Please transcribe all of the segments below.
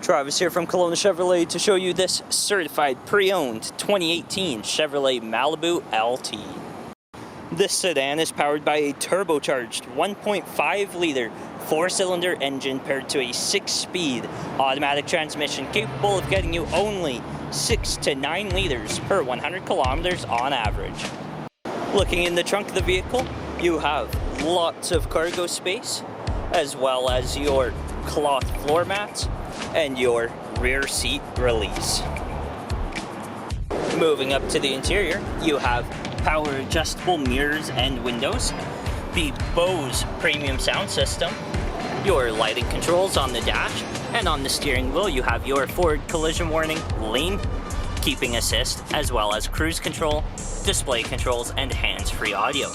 Travis here from Kelowna Chevrolet to show you this certified pre-owned 2018 Chevrolet Malibu LT. This sedan is powered by a turbocharged 1.5-liter 4-cylinder engine paired to a 6-speed automatic transmission capable of getting you only 6 to 9 liters per 100 kilometers on average. Looking in the trunk of the vehicle, you have lots of cargo space, as well as your cloth floor mats and your rear seat release. Moving up to the interior, you have power adjustable mirrors and windows, the BOSE premium sound system, your lighting controls on the dash, and on the steering wheel you have your forward collision warning, lane keeping assist, as well as cruise control, display controls, and hands-free audio.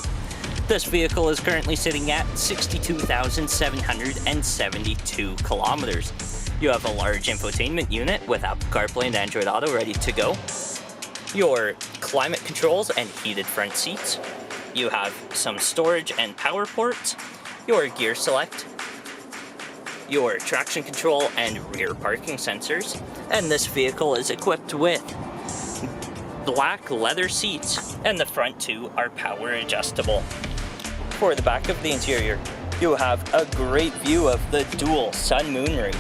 This vehicle is currently sitting at 62,772 kilometers. You have a large infotainment unit with Apple CarPlay and Android Auto ready to go, your climate controls and heated front seats. You have some storage and power ports, your gear select, your traction control and rear parking sensors, and this vehicle is equipped with black leather seats, and the front two are power adjustable. For the back of the interior, you have a great view of the dual sun moonroof.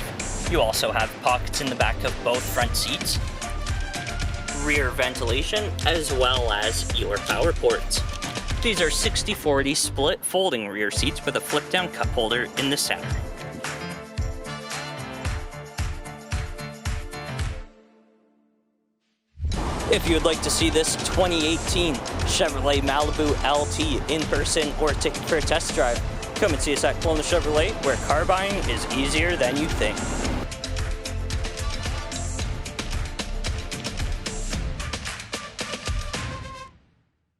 You also have pockets in the back of both front seats, rear ventilation, as well as your power ports. These are 60/40 split folding rear seats with a flip-down cup holder in the center. If you would like to see this 2018 Chevrolet Malibu LT in person or ticket for a test drive, come and see us at Kelowna Chevrolet, where car buying is easier than you think.